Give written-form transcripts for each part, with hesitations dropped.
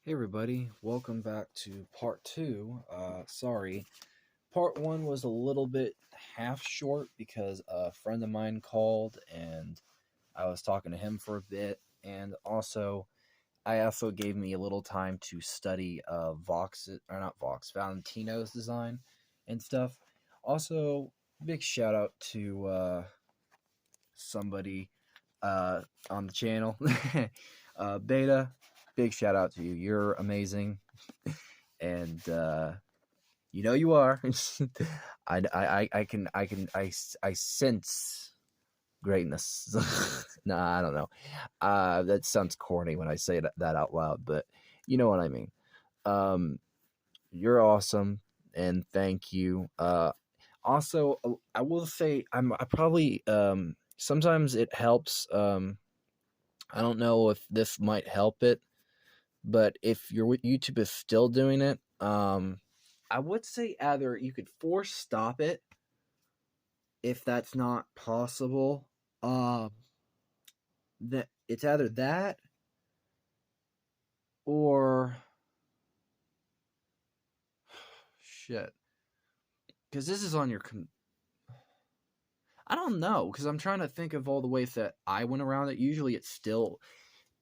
Hey everybody, welcome back to part two. Sorry, part one was a little bit half short because a friend of mine called and I was talking to him for a bit, and I also gave me a little time to study Valentino's design and stuff. Also, big shout out to somebody on the channel, Beta. Big shout out to you. You're amazing, and you are. I sense greatness. Nah, I don't know. That sounds corny when I say that out loud, but you know what I mean. Um, you're awesome, and thank you. Also, I will say I probably sometimes it helps. I don't know if this might help it, but if your YouTube is still doing it, I would say either you could force stop it if that's not possible. Um, that it's either that or shit, because this is on your. I don't know, because I'm trying to think of all the ways that I went around it. Usually,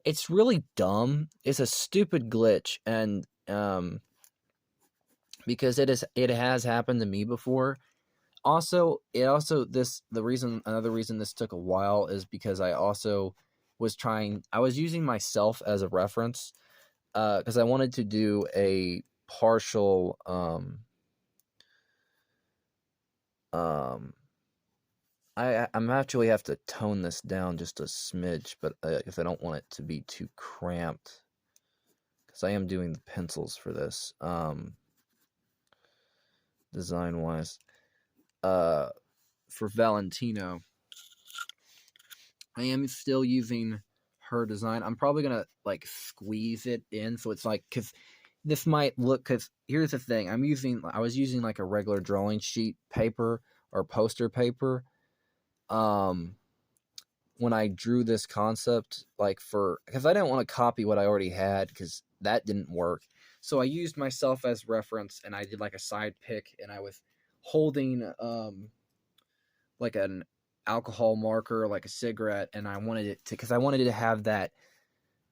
it's really dumb. It's a stupid glitch, and because it has happened to me before. Also, another reason this took a while is because I also I was using myself as a reference, because I wanted to do a partial I'm actually have to tone this down just a smidge, but if I don't want it to be too cramped, because I am doing the pencils for this, design wise, for Valentino, I am still using her design. I'm probably gonna like squeeze it in so it's like, because this might look, because here's the thing, I was using like a regular drawing sheet paper or poster paper when I drew this concept, like, because I didn't want to copy what I already had, because that didn't work. So I used myself as reference, and I did like a side pick, and I was holding like an alcohol marker, like a cigarette, and I wanted it to, because I wanted it to have that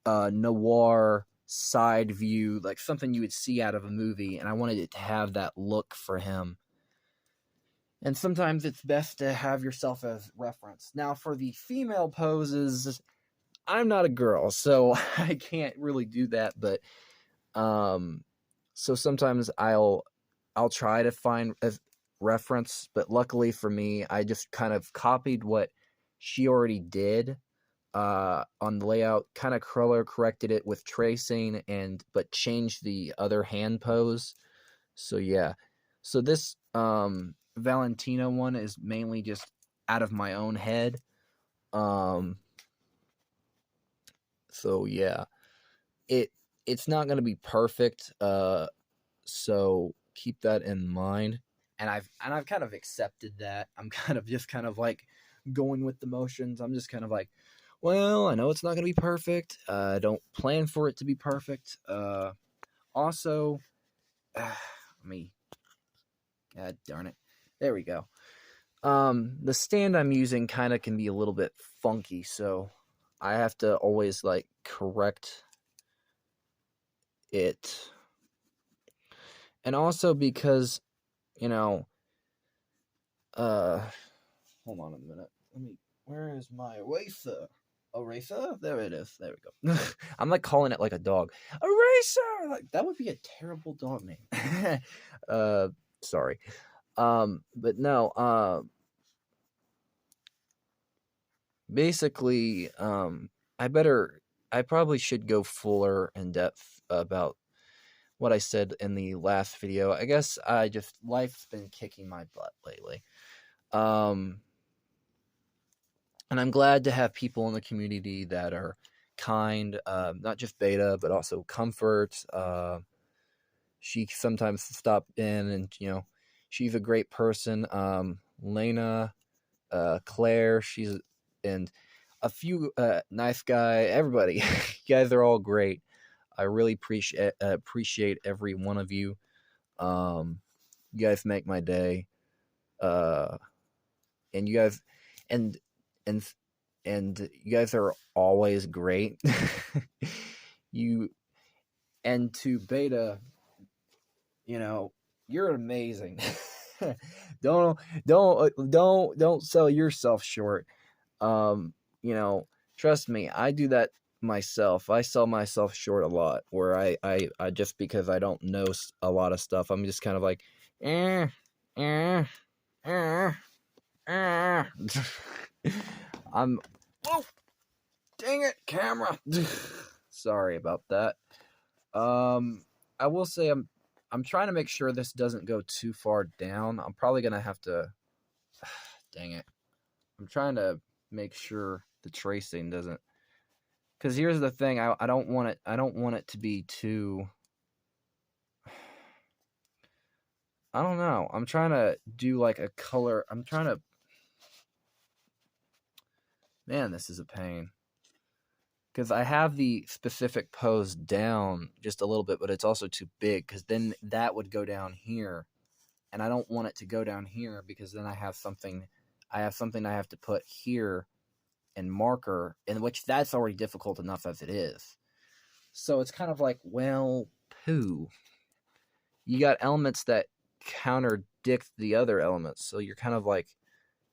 noir side view, like something you would see out of a movie, and I wanted it to have that look for him. And sometimes it's best to have yourself as reference. Now, for the female poses, I'm not a girl, so I can't really do that. But so sometimes I'll try to find a reference, but luckily for me, I just kind of copied what she already did on the layout, kind of color corrected it with tracing, but changed the other hand pose. So yeah, so this Valentina one is mainly just out of my own head. So yeah, it's not gonna be perfect. So keep that in mind. And I've kind of accepted that. I'm kind of like going with the motions. I'm just kind of like, well, I know it's not gonna be perfect. I don't plan for it to be perfect. Also, let me. God darn it. There we go. The stand I'm using kind of can be a little bit funky, so I have to always like correct it. And also because, you know, uh hold on a minute. Where is my eraser? Eraser? There it is. There we go. I'm like calling it like a dog. Eraser! Like that would be a terrible dog name. Sorry. But no, basically, I probably should go fuller in depth about what I said in the last video. I guess life's been kicking my butt lately. And I'm glad to have people in the community that are kind, not just Beta, but also Comfort. She sometimes stop in, and she's a great person. Lena, Claire, and a few nice guy. Everybody, you guys are all great. I really appreciate every one of you. You guys make my day. Uh, and you guys, and and and you guys are always great. you and to Beta, you know, you're amazing. don't don't sell yourself short. You know, trust me, I do that myself. I sell myself short a lot, where I just because I don't know a lot of stuff, I'm just kind of like, eh, eh, eh, eh. I'm, oh, dang it, camera. Sorry about that. I will say I'm trying to make sure this doesn't go too far down. I'm probably gonna have to. Dang it. I'm trying to make sure the tracing doesn't. Because here's the thing, I don't want it. I don't want it to be too. I don't know. I'm trying to do like a color. I'm trying to. Man, this is a pain. Because I have the specific pose down just a little bit, but it's also too big. Because then that would go down here, and I don't want it to go down here because then I have something. I have something I have to put here and marker, in which that's already difficult enough as it is. So it's kind of like, well, poo. You got elements that counterdict the other elements, so you're kind of like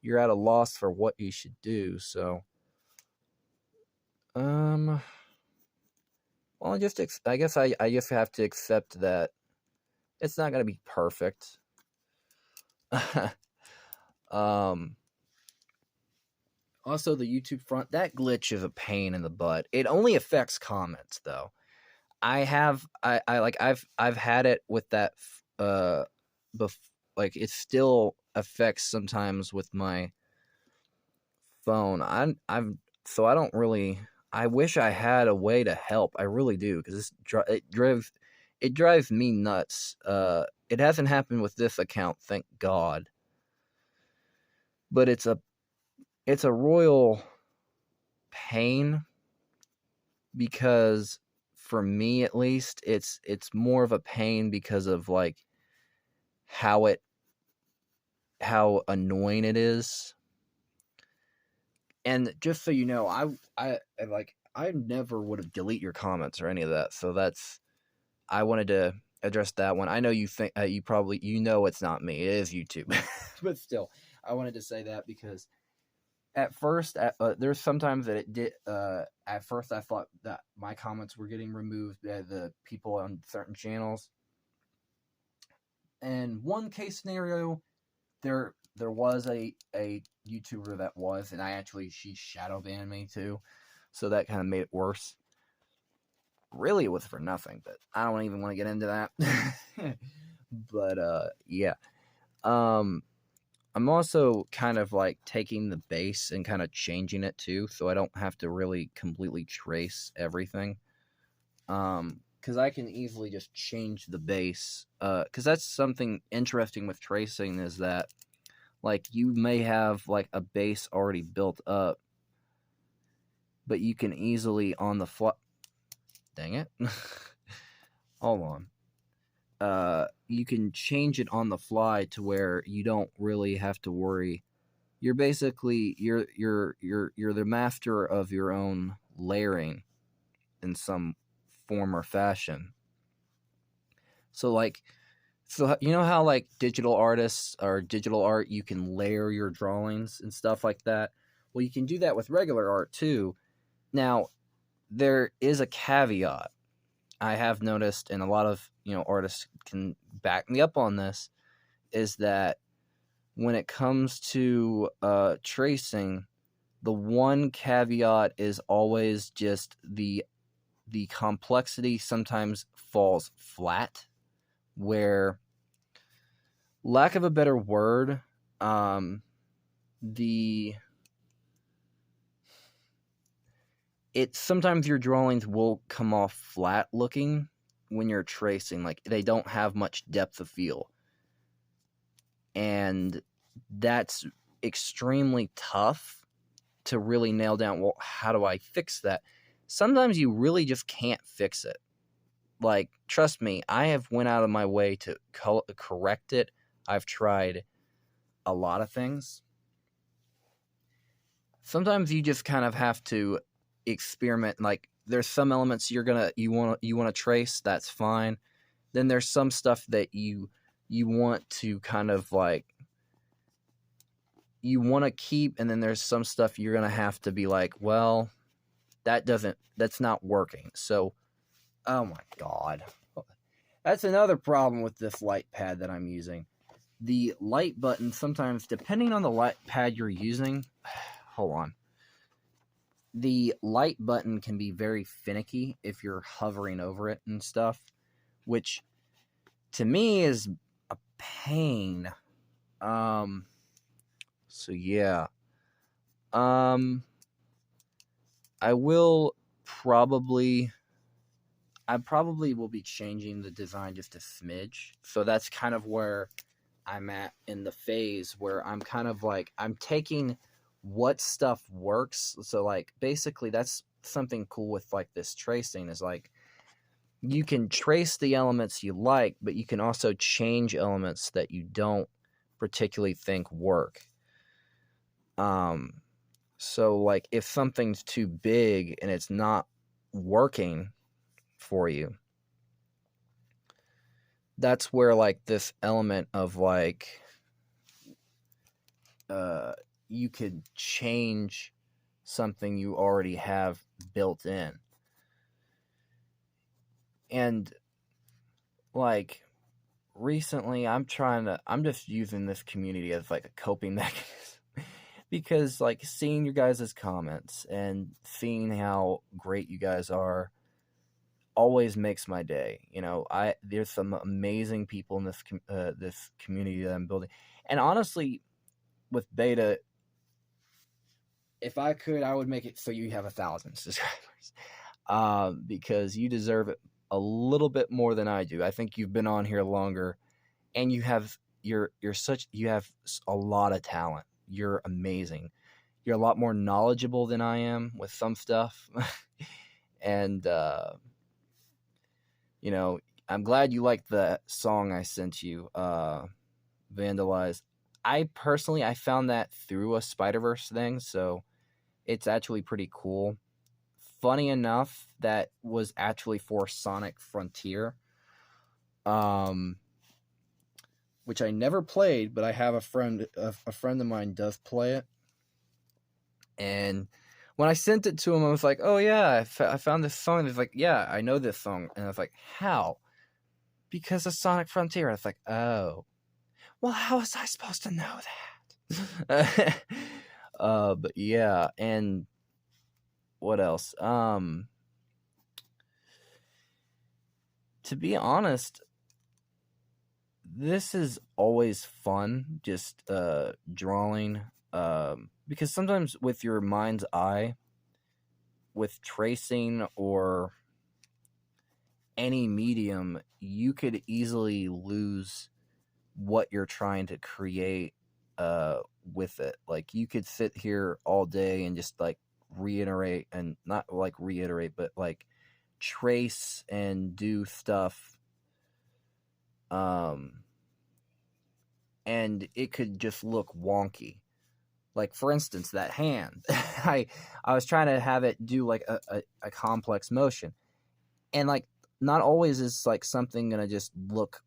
you're at a loss for what you should do. So, well, I guess I just have to accept that it's not gonna be perfect. um. Also, the YouTube front, that glitch is a pain in the butt. It only affects comments though. I've had it with that like it still affects sometimes with my phone. So I don't really. I wish I had a way to help. I really do, because it drives me nuts. It hasn't happened with this account, thank God. But it's a royal pain, because for me at least it's more of a pain because of like how annoying it is. And just so you know, I never would have delete your comments or any of that. So I wanted to address that one. I know you think you probably it's not me, it is YouTube. But still, I wanted to say that because at first, there's sometimes that it did. At first, I thought that my comments were getting removed by the people on certain channels. And one case scenario, there was a YouTuber that was, and she shadow banned me too, so that kind of made it worse. Really, it was for nothing, but I don't even want to get into that. But yeah. I'm also kind of like taking the base and kind of changing it too, so I don't have to really completely trace everything. Because I can easily just change the base. Because that's something interesting with tracing, is that like you may have like a base already built up, but you can easily on the fly. Dang it! Hold on. You can change it on the fly to where you don't really have to worry. You're basically you're the master of your own layering in some form or fashion. So you know how like digital artists or digital art, you can layer your drawings and stuff like that. Well, you can do that with regular art too. Now, there is a caveat I have noticed, and a lot of artists can back me up on this, is that when it comes to tracing, the one caveat is always just the complexity sometimes falls flat, where, lack of a better word, sometimes your drawings will come off flat looking when you're tracing, like they don't have much depth of field, and that's extremely tough to really nail down. Well, how do I fix that? Sometimes you really just can't fix it. like, trust me, I have went out of my way to correct it. I've tried a lot of things. Sometimes you just kind of have to experiment. Like, there's some elements you want to trace. That's fine. Then there's some stuff that you want to kind of like, you want to keep, and then there's some stuff you're gonna have to be like, well, that's not working. So, oh my god, that's another problem with this light pad that I'm using. The light button, sometimes, depending on the light pad you're using, hold on. The light button can be very finicky if you're hovering over it and stuff, which to me is a pain. So yeah. I probably will be changing the design just a smidge. So that's kind of where I'm at in the phase where I'm kind of like, I'm taking what stuff works. So like, basically that's something cool with like this tracing is like, you can trace the elements you like, but you can also change elements that you don't particularly think work. So like, if something's too big and it's not working for you, that's where like this element of like, you could change something you already have built in. And like, recently I'm just using this community as like a coping mechanism. Because like, seeing your guys' comments and seeing how great you guys are always makes my day. You know, there's some amazing people in this community that I'm building. And honestly, with beta, if I could, I would make it so you have 1,000 subscribers. Because you deserve it a little bit more than I do. I think you've been on here longer, and you have a lot of talent. You're amazing. You're a lot more knowledgeable than I am with some stuff. And, you know, I'm glad you liked the song I sent you, Vandalize. I found that through a Spider-Verse thing, so it's actually pretty cool. Funny enough, that was actually for Sonic Frontier. Which I never played, but I have a friend of mine does play it. And when I sent it to him, I was like, oh yeah, I found this song. He's like, yeah, I know this song. And I was like, how? Because of Sonic Frontier. I was like, oh, well, how was I supposed to know that? But yeah, and what else? To be honest, this is always fun, just drawing, because sometimes with your mind's eye, with tracing or any medium, you could easily lose what you're trying to create with it. Like, you could sit here all day and just like reiterate, and not like reiterate, but like trace and do stuff, and it could just look wonky. Like, for instance, that hand. I was trying to have it do like a complex motion, and like, not always is like something gonna just look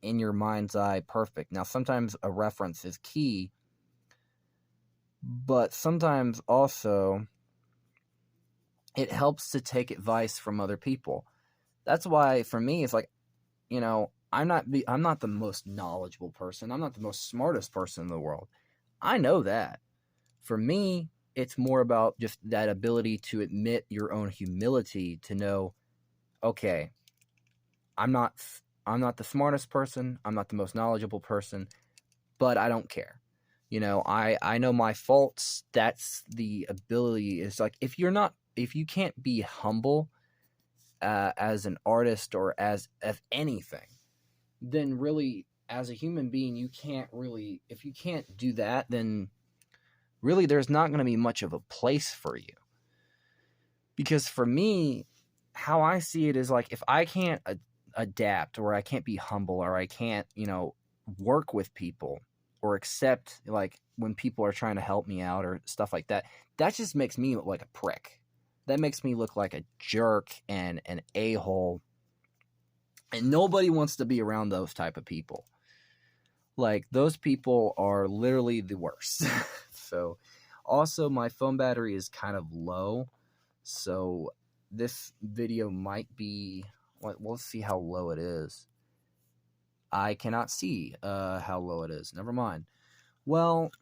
in your mind's eye perfect. Now, sometimes a reference is key, but sometimes also it helps to take advice from other people. That's why for me, it's like, you know, I'm not the most knowledgeable person. I'm not the most smartest person in the world. I know that. For me, it's more about just that ability to admit your own humility, to know, okay, I'm not the smartest person, I'm not the most knowledgeable person, but I don't care. You know, I know my faults. That's the ability. It's like, if you can't be humble as an artist or as anything, then really, as a human being, if you can't do that, then really there's not going to be much of a place for you. Because for me, how I see it is like if I can't adapt, or I can't be humble, or I can't, work with people or accept like when people are trying to help me out or stuff like that, that just makes me look like a prick. That makes me look like a jerk and an a-hole. And nobody wants to be around those type of people. Like those people are literally the worst. So also my phone battery is kind of low. So this video might be, we'll see how low it is. I cannot see how low it is. Never mind. Well,